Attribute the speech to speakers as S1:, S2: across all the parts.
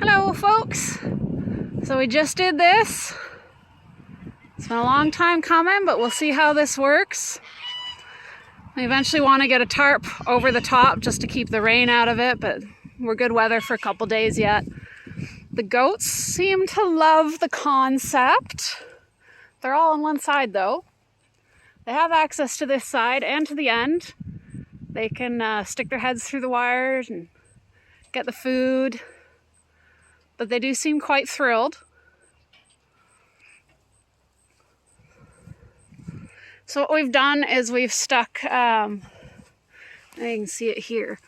S1: Hello folks! So we just did this. It's been a long time coming, but we'll see how this works. We eventually want to get a tarp over the top just to keep the rain out of it, but we're good weather for a couple days yet. The goats seem to love the concept. They're all on one side though. They have access to this side and to the end. They can stick their heads through the wires and get the food, but they do seem quite thrilled. So what we've done is we've stuck, you can see it here.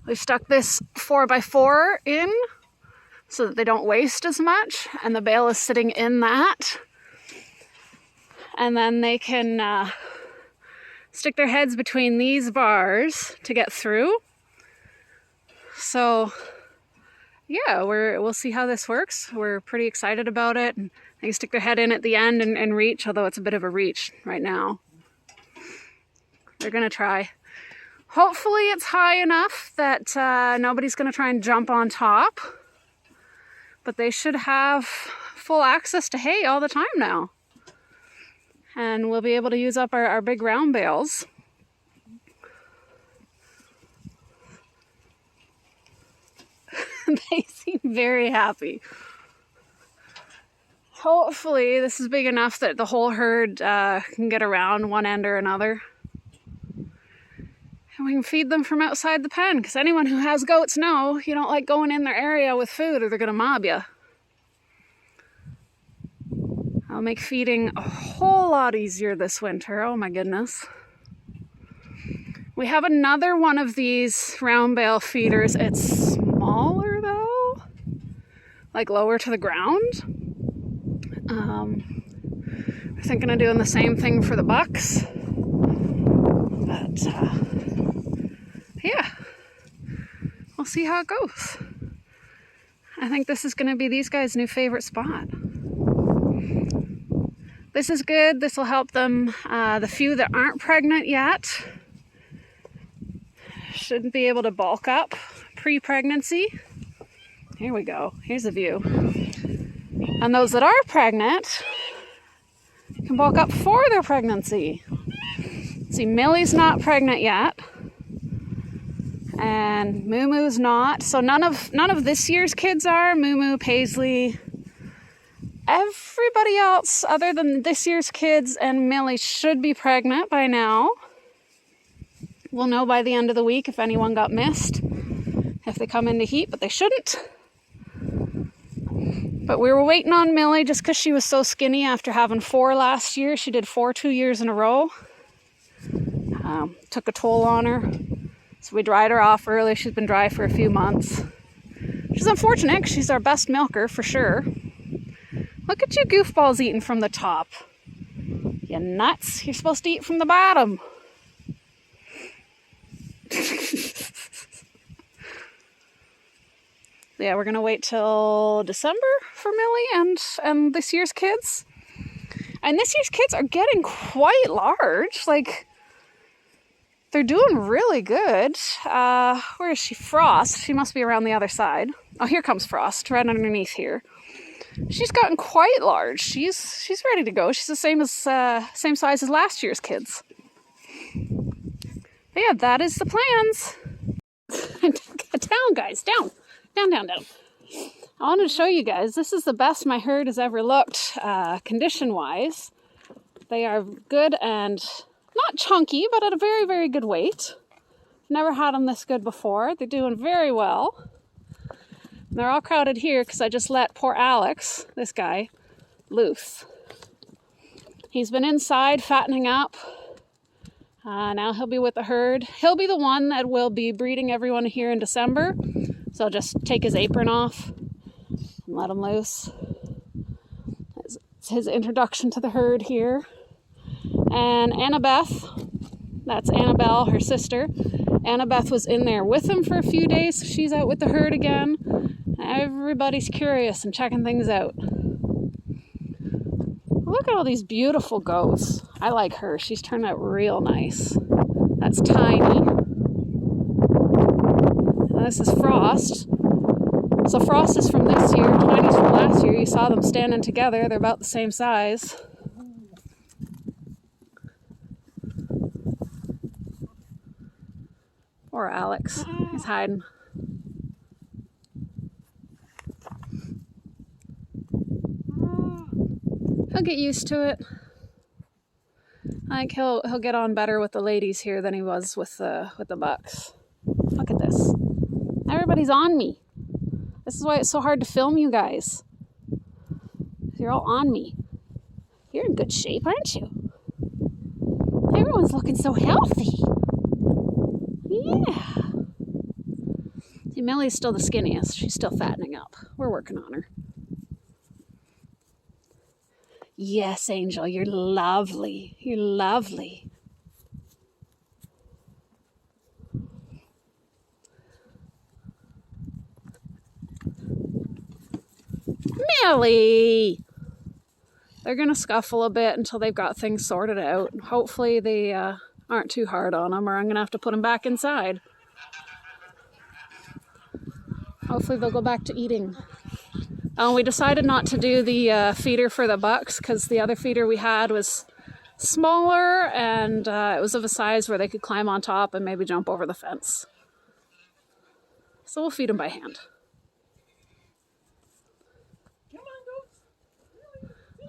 S1: We've stuck this 4x4 in so that they don't waste as much, and the bale is sitting in that. And then they can stick their heads between these bars to get through. So yeah, we'll see how this works. We're pretty excited about it. And they can stick their head in at the end and reach, although it's a bit of a reach right now. They're gonna try. Hopefully it's high enough that nobody's gonna try and jump on top, but they should have full access to hay all the time now. And we'll be able to use up our big round bales. They seem very happy. Hopefully this is big enough that the whole herd can get around one end or another. And we can feed them from outside the pen, because anyone who has goats know you don't like going in their area with food or they're going to mob you. I'll make feeding a whole lot easier this winter. Oh my goodness. We have another one of these round bale feeders. It's smaller though, like lower to the ground. We're thinking of doing the same thing for the bucks. But yeah, we'll see how it goes. I think this is going to be these guys' new favorite spot. This is good. This will help them. The few that aren't pregnant yet shouldn't be able to bulk up pre-pregnancy. Here we go. Here's a view. And those that are pregnant can bulk up for their pregnancy. See, Millie's not pregnant yet, and Moo Moo's not. So none of this year's kids are. Moo Moo, Paisley. Everybody else other than this year's kids and Millie should be pregnant by now. We'll know by the end of the week if anyone got missed, if they come into heat, but they shouldn't. But we were waiting on Millie just because she was so skinny after having 4 last year. She did 4 2 years in a row. Took a toll on her. So we dried her off early. She's been dry for a few months. Which is unfortunate because she's our best milker for sure. Look at you goofballs eating from the top. You nuts. You're supposed to eat from the bottom. Yeah, we're going to wait till December for Millie and this year's kids. And this year's kids are getting quite large. Like, they're doing really good. Where is she? Frost. She must be around the other side. Oh, here comes Frost, right underneath here. She's gotten quite large. She's ready to go. She's the same size as last year's kids. But yeah, that is the plans. Down, guys, down. Down. I wanted to show you guys, this is the best my herd has ever looked, condition-wise. They are good and not chunky, but at a very, very good weight. Never had them this good before. They're doing very well. And they're all crowded here because I just let poor Alex, this guy, loose. He's been inside fattening up. Now he'll be with the herd. He'll be the one that will be breeding everyone here in December. So I'll just take his apron off and let him loose. It's his introduction to the herd here. And Annabeth, that's Annabelle, her sister. Annabeth was in there with him for a few days. So she's out with the herd again. Everybody's curious and checking things out. Look at all these beautiful goats. I like her. She's turned out real nice. That's Tiny. And this is Frost. So Frost is from this year, Tiny's from last year. You saw them standing together. They're about the same size. Poor Alex. He's hiding. He'll get used to it. I think he'll get on better with the ladies here than he was with the bucks. Look at this. Everybody's on me. This is why it's so hard to film you guys. You're all on me. You're in good shape, aren't you? Everyone's looking so healthy. Yeah. See, Millie's still the skinniest. She's still fattening up. We're working on her. Yes, Angel, you're lovely. You're lovely. Millie! They're going to scuffle a bit until they've got things sorted out. Hopefully they aren't too hard on them, or I'm going to have to put them back inside. Hopefully they'll go back to eating. We decided not to do the feeder for the bucks because the other feeder we had was smaller and it was of a size where they could climb on top and maybe jump over the fence. So we'll feed them by hand.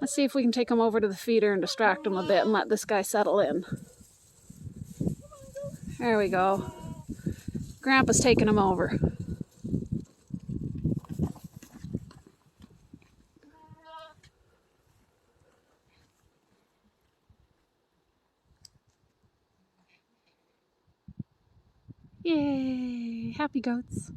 S1: Let's see if we can take them over to the feeder and distract them a bit and let this guy settle in. There we go. Grandpa's taking them over. Yay! Happy goats.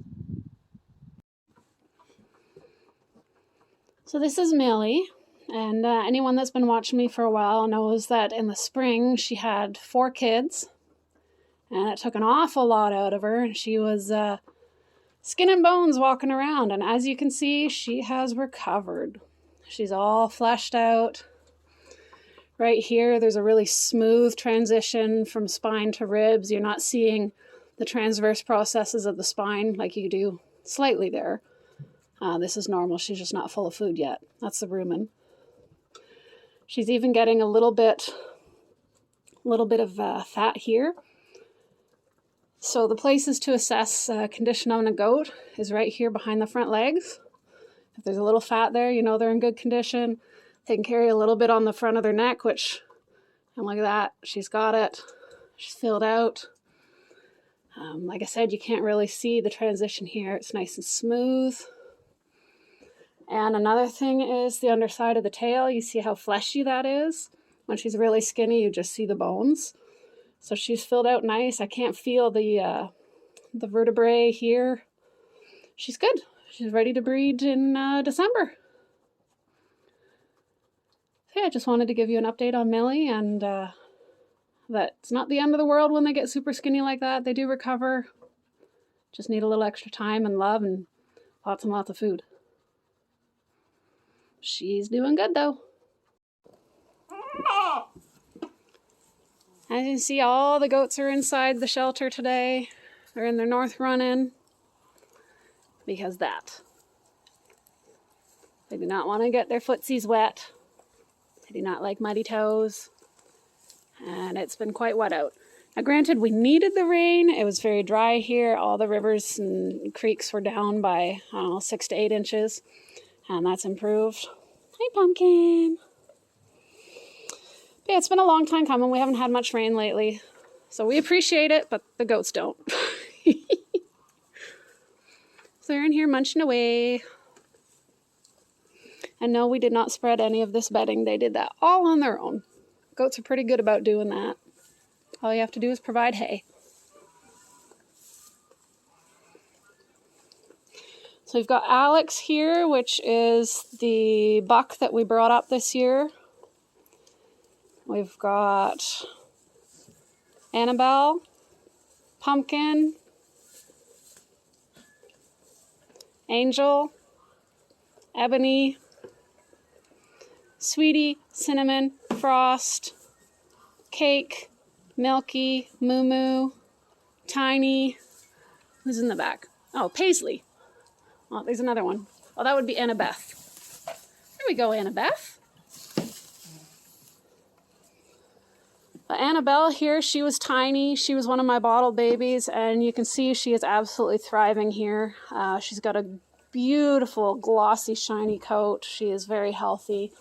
S1: So this is Millie, and anyone that's been watching me for a while knows that in the spring she had 4 kids, and it took an awful lot out of her, and she was skin and bones walking around, and as you can see, she has recovered. She's all fleshed out. Right here, there's a really smooth transition from spine to ribs. You're not seeing the transverse processes of the spine like you do slightly there. This is normal. She's just not full of food yet. That's the rumen. She's even getting a little bit of fat here. So the places to assess condition on a goat is right here behind the front legs. If there's a little fat there, you know they're in good condition. They can carry a little bit on the front of their neck, which, and look at that, she's got it. She's filled out. Like I said, you can't really see the transition here. It's nice and smooth. And another thing is the underside of the tail. You see how fleshy that is? When she's really skinny, you just see the bones. So she's filled out nice. I can't feel the vertebrae here. She's good. She's ready to breed in December. So yeah, I just wanted to give you an update on Millie, and that it's not the end of the world when they get super skinny like that. They do recover. Just need a little extra time and love and lots of food. She's doing good though. As you can see, all the goats are inside the shelter today. They're in their north run-in because that. They do not want to get their footsies wet. They do not like muddy toes. And it's been quite wet out. Now granted, we needed the rain. It was very dry here. All the rivers and creeks were down by, I don't know, 6 to 8 inches. And that's improved. Hi, Pumpkin. But yeah, it's been a long time coming. We haven't had much rain lately. So we appreciate it, but the goats don't. So they're in here munching away. And no, we did not spread any of this bedding. They did that all on their own. Goats are pretty good about doing that. All you have to do is provide hay. So we've got Alex here, which is the buck that we brought up this year. We've got Annabelle, Pumpkin, Angel, Ebony, Sweetie, Cinnamon, Frost, Cake, Milky, Moo Moo, Tiny. Who's in the back? Oh, Paisley. Oh, there's another one. Oh, that would be Annabeth. There we go, Annabeth. But Annabelle here, she was tiny. She was one of my bottled babies, and you can see she is absolutely thriving here. She's got a beautiful, glossy, shiny coat. She is very healthy.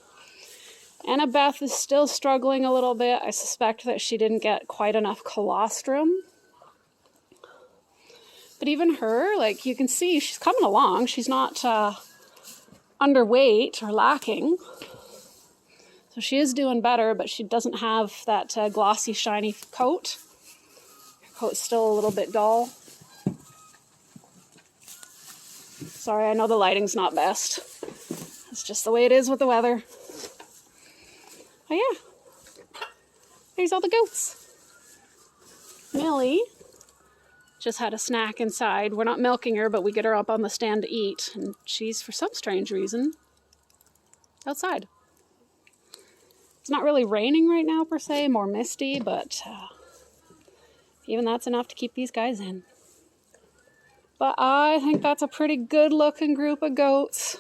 S1: Annabeth is still struggling a little bit. I suspect that she didn't get quite enough colostrum. But even her, like you can see, she's coming along. She's not underweight or lacking. So she is doing better, but she doesn't have that glossy, shiny coat. Her coat's still a little bit dull. Sorry, I know the lighting's not best. It's just the way it is with the weather. Oh yeah, there's all the goats. Millie just had a snack inside. We're not milking her, but we get her up on the stand to eat. And she's, for some strange reason, outside. It's not really raining right now, per se, more misty, but even that's enough to keep these guys in. But I think that's a pretty good-looking group of goats.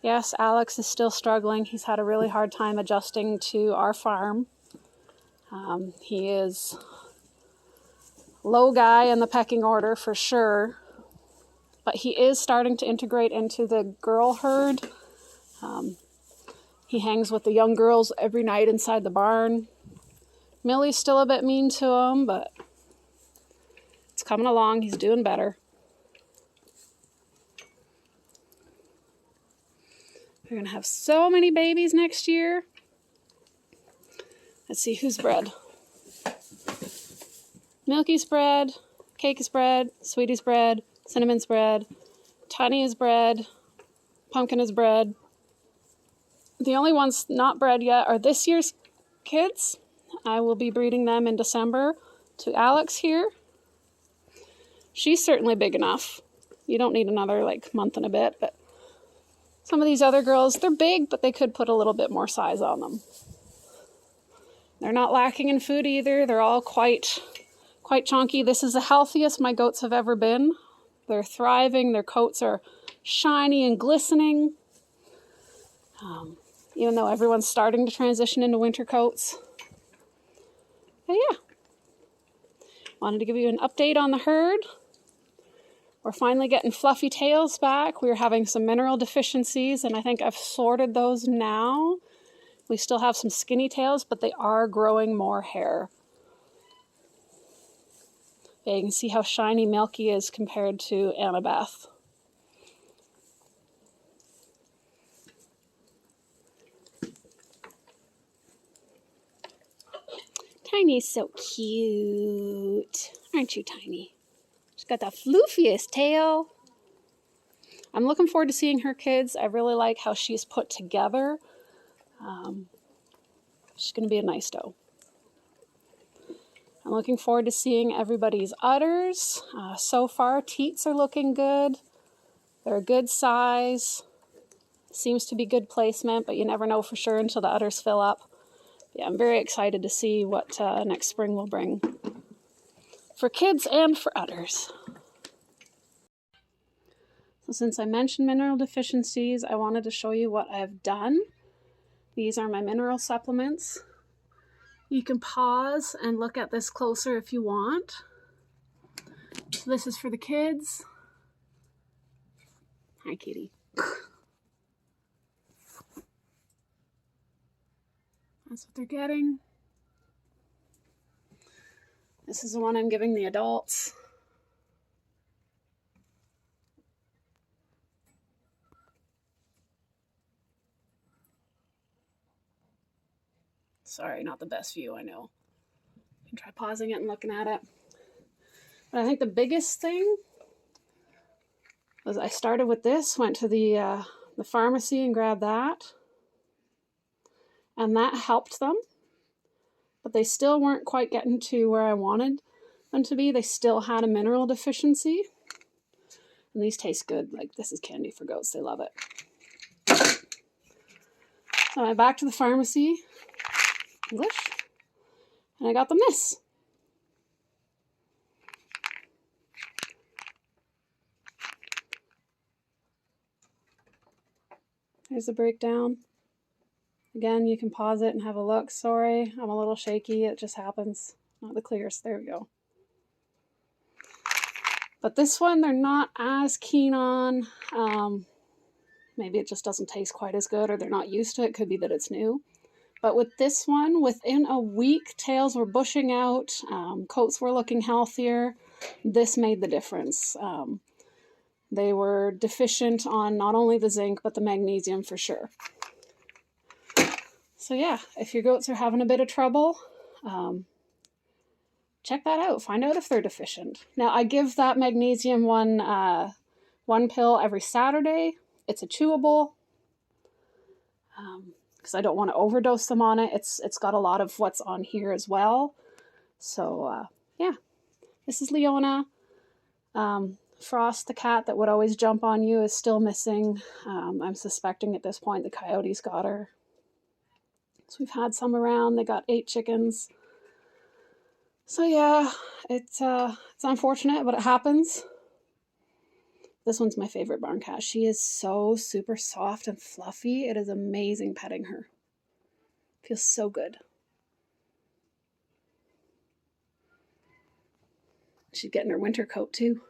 S1: Yes, Alex is still struggling. He's had a really hard time adjusting to our farm. He is low guy in the pecking order for sure, but he is starting to integrate into the girl herd. He hangs with the young girls every night inside the barn. Millie's still a bit mean to him, but it's coming along. He's doing better. We're going to have so many babies next year. Let's see who's bred. Milky's bred, Cake is bred, Sweetie's bred, Cinnamon's bred, Tiny is bred, Pumpkin is bred. The only ones not bred yet are this year's kids. I will be breeding them in December to Alex here. She's certainly big enough. You don't need another month and a bit, but some of these other girls, they're big, but they could put a little bit more size on them. They're not lacking in food either. They're all quite chunky. This is the healthiest my goats have ever been. They're thriving. Their coats are shiny and glistening. Even though everyone's starting to transition into winter coats. But yeah, wanted to give you an update on the herd. We're finally getting fluffy tails back. We were having some mineral deficiencies, and I think I've sorted those now. We still have some skinny tails, but they are growing more hair. Yeah, you can see how shiny Milky is compared to Annabeth. Tiny's so cute. Aren't you, Tiny? She's got the floofiest tail. I'm looking forward to seeing her kids. I really like how she's put together. She's going to be a nice doe. I'm looking forward to seeing everybody's udders. So far, teats are looking good. They're a good size. Seems to be good placement, but you never know for sure until the udders fill up. Yeah, I'm very excited to see what next spring will bring for kids and for udders. So since I mentioned mineral deficiencies, I wanted to show you what I've done. These are my mineral supplements. You can pause and look at this closer if you want. So this is for the kids. Hi, kitty. That's what they're getting. This is the one I'm giving the adults. Sorry, not the best view, I know. You can try pausing it and looking at it. But I think the biggest thing was I started with this, went to the pharmacy and grabbed that. And that helped them. But they still weren't quite getting to where I wanted them to be. They still had a mineral deficiency. And these taste good. Like, this is candy for goats. They love it. So I went back to the pharmacy, English, and I got them this. Here's the breakdown. Again, you can pause it and have a look. Sorry, I'm a little shaky. It just happens. Not the clearest. There we go. But this one, they're not as keen on. Maybe it just doesn't taste quite as good, or they're not used to it. Could be that it's new. But with this one, within a week, tails were bushing out, coats were looking healthier. This made the difference. They were deficient on not only the zinc, but the magnesium for sure. So yeah, if your goats are having a bit of trouble, check that out. Find out if they're deficient. Now, I give that magnesium one pill every Saturday. It's a chewable. Because I don't want to overdose them on it. It's got a lot of what's on here as well. So yeah, this is Leona. Frost, the cat that would always jump on you, is still missing. I'm suspecting at this point the coyotes got her. So we've had some around. They got 8 chickens. So yeah, it's unfortunate, but it happens. This one's my favorite barn cat. She is so super soft and fluffy. It is amazing petting her. Feels so good. She's getting her winter coat too.